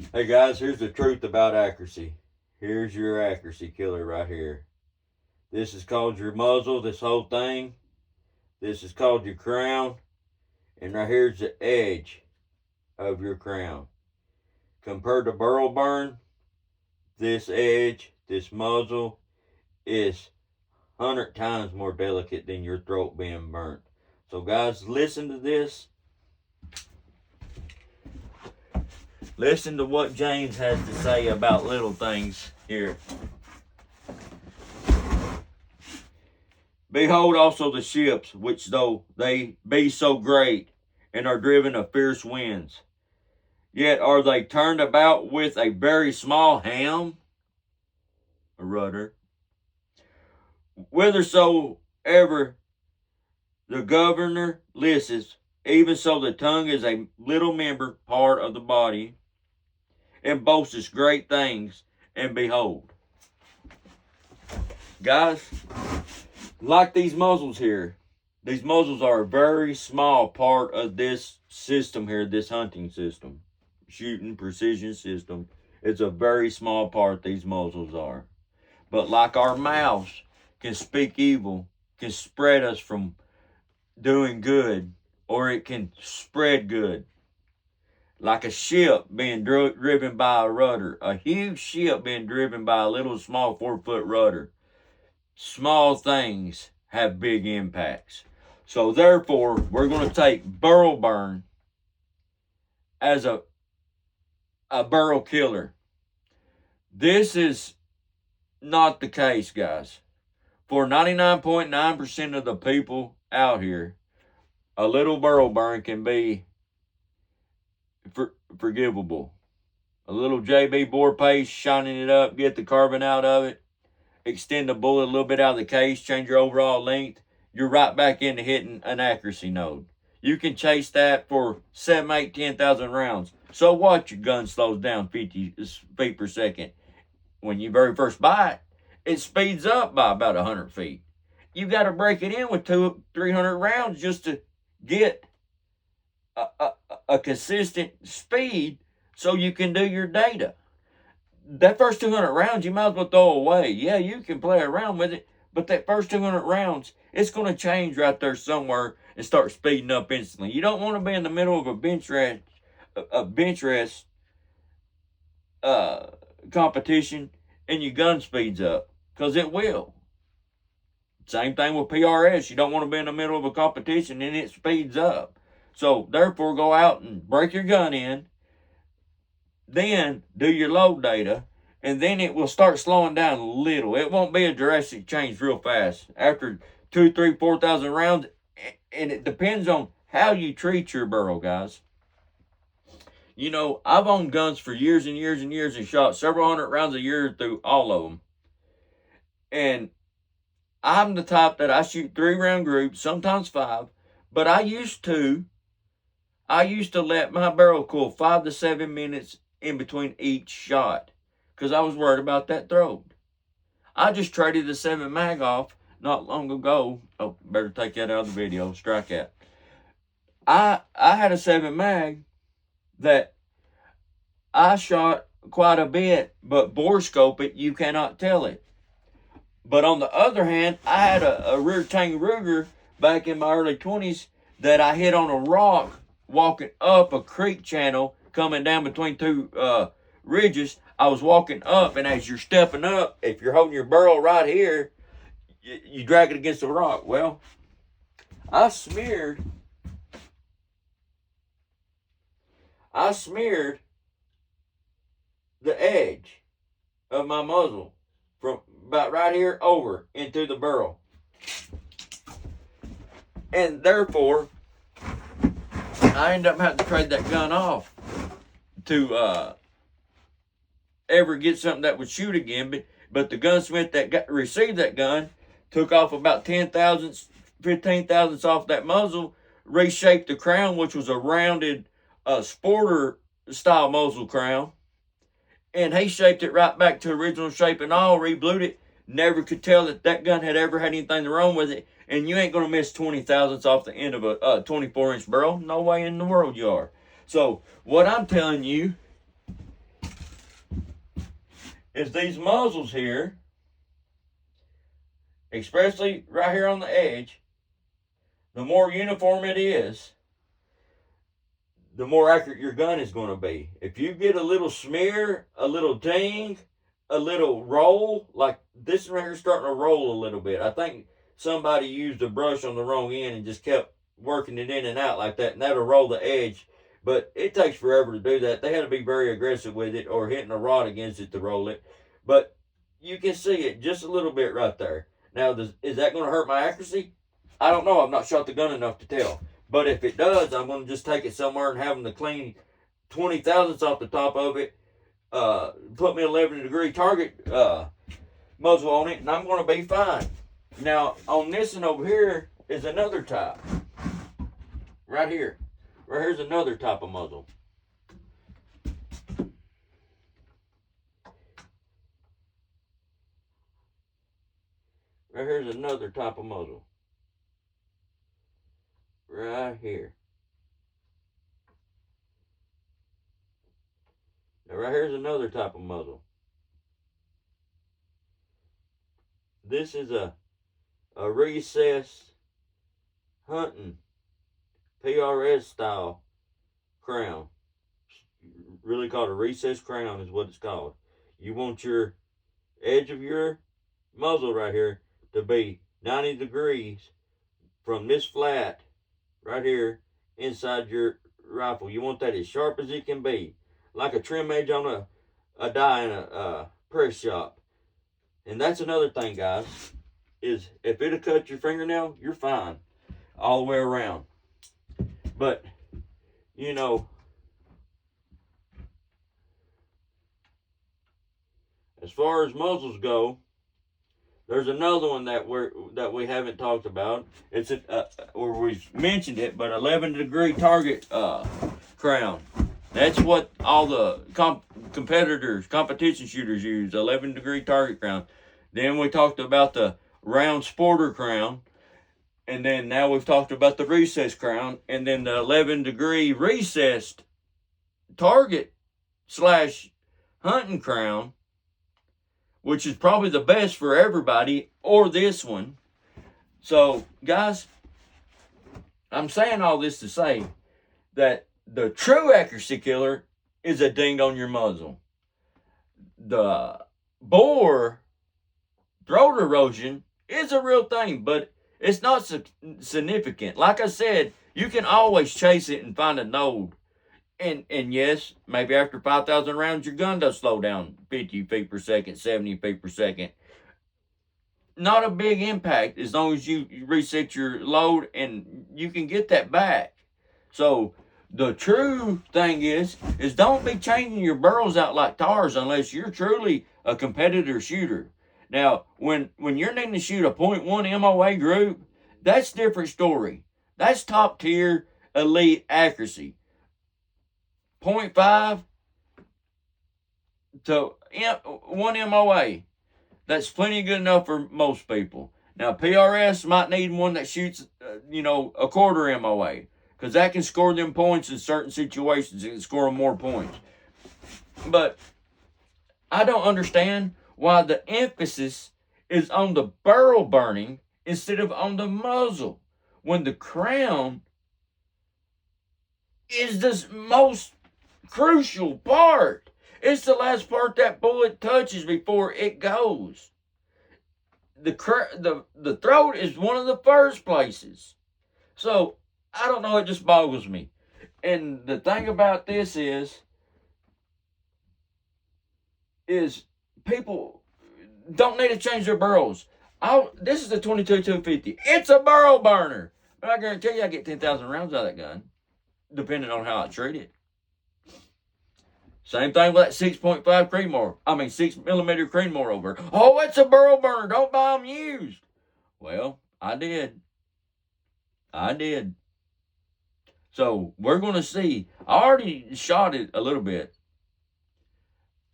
Hey guys, here's the truth about accuracy. Here's your accuracy killer right here. This is called your muzzle, this whole thing. This is called your crown. And right here's the edge of your crown. Compared to burl burn, this edge, this muzzle, is 100 times more delicate than your throat being burnt. So guys, listen to this. Listen to what James has to say about little things here. Behold also the ships, which though they be so great, and are driven of fierce winds, yet are they turned about with a very small helm, a rudder, whithersoever the governor listeth, even so the tongue is a little member part of the body, and boasteth great things, and behold. Guys, like these muzzles here, these muzzles are a very small part of this system here, this hunting system, shooting precision system. It's a very small part these muzzles are. But like our mouths can speak evil, can spread us from doing good, or it can spread good. Like a ship being driven by a rudder, a huge ship being driven by a little small 4-foot rudder. Small things have big impacts. So therefore, we're going to take burl burn as a burrow killer. This is not the case, guys. For 99.9% of the people out here, a little burl burn can be forgivable. A little JB bore paste, shining it up, get the carbon out of it, extend the bullet a little bit out of the case, change your overall length, you're right back into hitting an accuracy node. You can chase that for 7, 8, 10,000 rounds. So what? Your gun slows down 50 feet per second. When you very first buy it, it speeds up by about 100 feet. You got to break it in with 200-300 rounds just to get a consistent speed so you can do your data. That first 200 rounds, you might as well throw away. Yeah, you can play around with it, but that first 200 rounds, it's going to change right there somewhere and start speeding up instantly. You don't want to be in the middle of a bench rest competition and your gun speeds up, because it will. Same thing with PRS. You don't want to be in the middle of a competition and it speeds up. So therefore, go out and break your gun in, then do your load data, and then it will start slowing down a little. It won't be a drastic change real fast. After 2, 3, 4,000 rounds, and it depends on how you treat your burrow, guys. You know, I've owned guns for years and years and years and shot several hundred rounds a year through all of them. And I'm the type that I shoot 3-round groups, sometimes 5, but I used to let my barrel cool 5 to 7 minutes in between each shot, because I was worried about that throat. I just traded the 7 mag off not long ago. Oh, better take that out of the video. Strike that. I had a 7 mag that I shot quite a bit, but bore scope it, you cannot tell it. But on the other hand, I had a rear tank Ruger back in my early 20s that I hit on a rock walking up a creek channel coming down between 2 ridges. I was walking up, and as you're stepping up, if you're holding your barrel right here, you drag it against the rock. Well, I smeared the edge of my muzzle from about right here over into the barrel. And therefore, I ended up having to trade that gun off to ever get something that would shoot again. But the gunsmith that received that gun took off about 10 thousandths, 15 thousandths off that muzzle, reshaped the crown, which was a rounded sporter style muzzle crown, and he shaped it right back to original shape and all, reblued it. Never could tell that gun had ever had anything wrong with it. And you ain't going to miss 20 thousandths off the end of a 24-inch barrel. No way in the world you are. So what I'm telling you is these muzzles here, especially right here on the edge, the more uniform it is, the more accurate your gun is going to be. If you get a little smear, a little ding, a little roll, like this right here starting to roll a little bit. I think somebody used a brush on the wrong end and just kept working it in and out like that, and that'll roll the edge. But it takes forever to do that. They had to be very aggressive with it or hitting a rod against it to roll it. But you can see it just a little bit right there. Now, is that going to hurt my accuracy? I don't know. I've not shot the gun enough to tell. But if it does, I'm going to just take it somewhere and have them to clean 20 thousandths off the top of it, put me an 11-degree target muzzle on it, and I'm going to be fine. Now, on this one over here is another type. Right here. Right here's another type of muzzle. Right here's another type of muzzle. Right here. Now right here's another type of muzzle. This is a recessed hunting PRS style crown. Really called a recessed crown is what it's called. You want your edge of your muzzle right here to be 90 degrees from this flat right here inside your rifle. You want that as sharp as it can be, like a trim edge on a die in a press shop. And that's another thing, guys, is if it'll cut your fingernail, you're fine all the way around. But, you know, as far as muzzles go, there's another one that we haven't talked about. It's or we've mentioned it, but 11-degree target crown. That's what all the competition shooters use. 11-degree target crown. Then we talked about the round sporter crown, and then now we've talked about the recessed crown, and then the 11-degree recessed target / hunting crown, which is probably the best for everybody, or this one. So, guys, I'm saying all this to say that the true accuracy killer is a ding on your muzzle. The bore throat erosion is a real thing, but it's not significant. Like I said, you can always chase it and find a node. And yes, maybe after 5,000 rounds, your gun does slow down 50 feet per second, 70 feet per second. Not a big impact as long as you reset your load and you can get that back. So the true thing is don't be changing your barrels out like tars unless you're truly a competitor shooter. Now, when you're needing to shoot a .1 MOA group, that's a different story. That's top tier elite accuracy. 0.5 to 1 MOA. That's plenty good enough for most people. Now, PRS might need one that shoots, a quarter MOA, because that can score them points in certain situations. It can score them more points. But I don't understand why the emphasis is on the barrel burning instead of on the muzzle, when the crown is the most crucial part. It's the last part that bullet touches before it goes. The throat is one of the first places. So, I don't know, it just boggles me. And the thing about this is people don't need to change their barrels. This is the 22-250. It's a barrel burner. But I guarantee you I get 10,000 rounds out of that gun, depending on how I treat it. Same thing with that 6.5 Creedmoor. 6mm Creedmoor over. Oh, it's a barrel burner. Don't buy them used. Well, I did. So, we're going to see. I already shot it a little bit.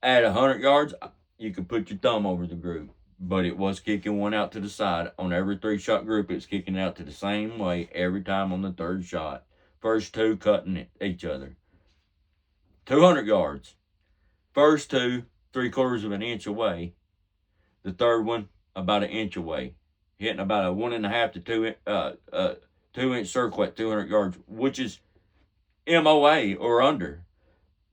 At 100 yards, you could put your thumb over the group. But it was kicking one out to the side. On every 3-shot group, it's kicking out to the same way every time on the third shot. First two cutting each other. 200 yards. First two, 3/4 of an inch away. The third one about an inch away, hitting about a 1.5 to 2 inch circle at 200 yards, which is MOA or under.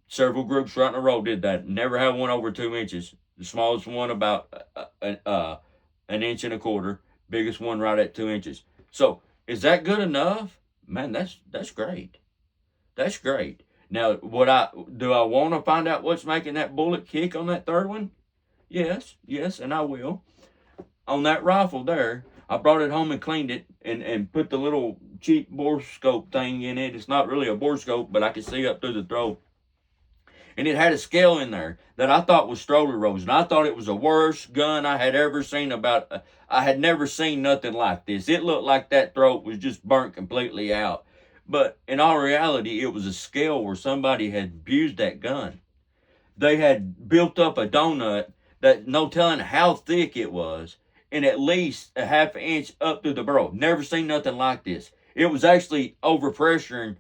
Several groups right in a row did that. Never had one over 2 inches. The smallest one about an inch and a quarter. Biggest one right at 2 inches. So is that good enough? Man, that's great. That's great. Now, do I want to find out what's making that bullet kick on that third one? Yes, and I will. On that rifle there, I brought it home and cleaned it and put the little cheap bore scope thing in it. It's not really a bore scope, but I could see up through the throat. And it had a scale in there that I thought was Stroller Rose. And I thought it was the worst gun I had ever seen I had never seen nothing like this. It looked like that throat was just burnt completely out. But in all reality, it was a scale where somebody had abused that gun. They had built up a donut that no telling how thick it was, and at least a half inch up through the barrel. Never seen nothing like this. It was actually overpressuring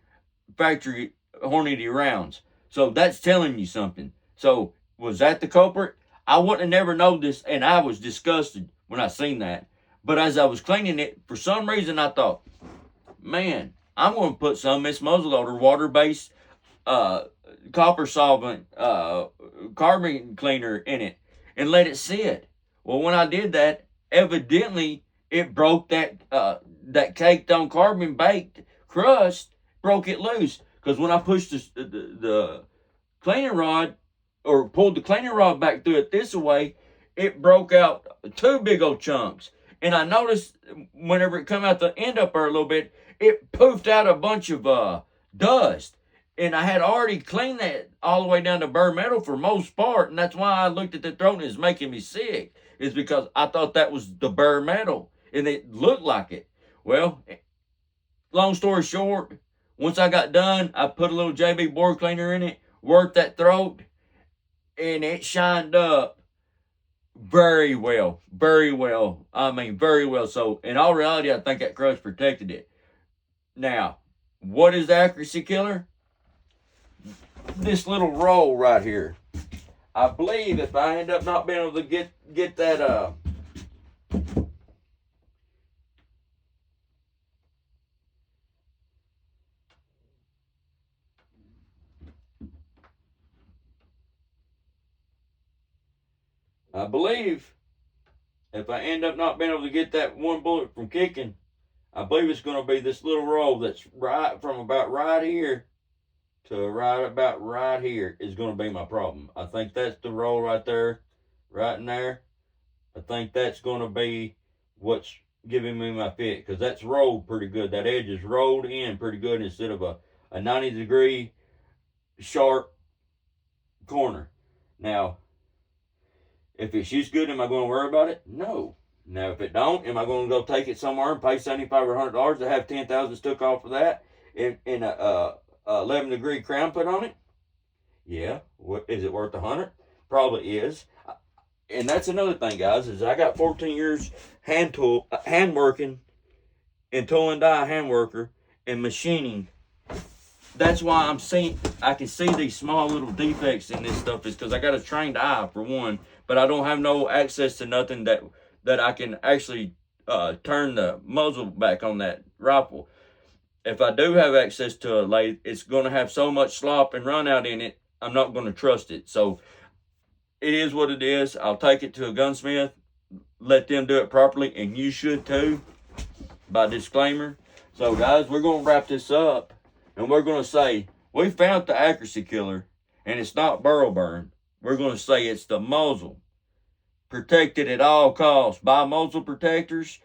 factory Hornady rounds. So that's telling you something. So was that the culprit? I wouldn't have never known this, and I was disgusted when I seen that. But as I was cleaning it, for some reason I thought, man, I'm going to put some of this muzzleloader water-based copper solvent carbon cleaner in it and let it sit. Well, when I did that, evidently it broke that caked on carbon baked crust, broke it loose. Because when I pushed the cleaning rod or pulled the cleaning rod back through it this way, it broke out 2 big old chunks. And I noticed whenever it come out the end up there a little bit, it poofed out a bunch of dust. And I had already cleaned that all the way down to bare metal for most part. And that's why I looked at the throat and it's making me sick. Is because I thought that was the bare metal. And it looked like it. Well, long story short, once I got done, I put a little JB bore cleaner in it, worked that throat, and it shined up very well. Very well. I mean, very well. So, in all reality, I think that crust protected it. Now, what is the accuracy killer? This little roll right here. I believe if I end up not being able to get that I believe if I end up not being able to get that one bullet from kicking, I believe it's going to be this little roll that's right from about right here to right about right here is going to be my problem. I think that's the roll right there, right in there. I think that's going to be what's giving me my fit, because that's rolled pretty good. That edge is rolled in pretty good instead of a 90-degree sharp corner. Now, if it shoots good, am I going to worry about it? No. Now, if it don't, am I going to go take it somewhere and pay $75 or $100 to have 10,000 stuck off of that and a 11-degree crown put on it? Yeah. Is it worth $100? Probably is. And that's another thing, guys, is I got 14 years hand working and tool and die hand worker and machining. That's why I can see these small little defects in this stuff, is because I got a trained eye for one, but I don't have no access to nothing that I can actually turn the muzzle back on that rifle. If I do have access to a lathe, it's going to have so much slop and run out in it, I'm not going to trust it. So it is what it is. I'll take it to a gunsmith, let them do it properly, and you should too, by disclaimer. So guys, we're going to wrap this up. And we're going to say, we found the accuracy killer, and it's not barrel burn. We're going to say it's the muzzle. Protect it at all costs. Buy muzzle protectors.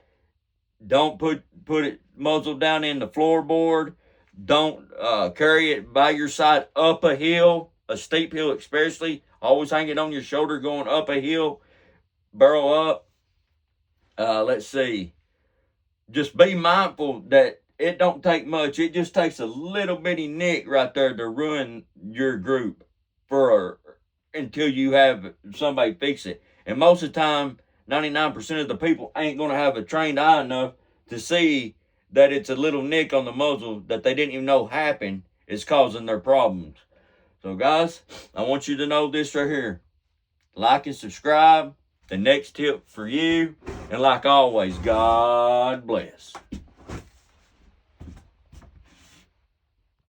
Don't put it muzzle down in the floorboard. Don't carry it by your side up a hill, a steep hill especially. Always hang it on your shoulder going up a hill. Barrel up. Let's see. Just be mindful that it don't take much. It just takes a little bitty nick right there to ruin your group until you have somebody fix it. And most of the time, 99% of the people ain't going to have a trained eye enough to see that it's a little nick on the muzzle that they didn't even know happened is causing their problems. So guys, I want you to know this right here. like and subscribe. The next tip for you. And like always, God bless.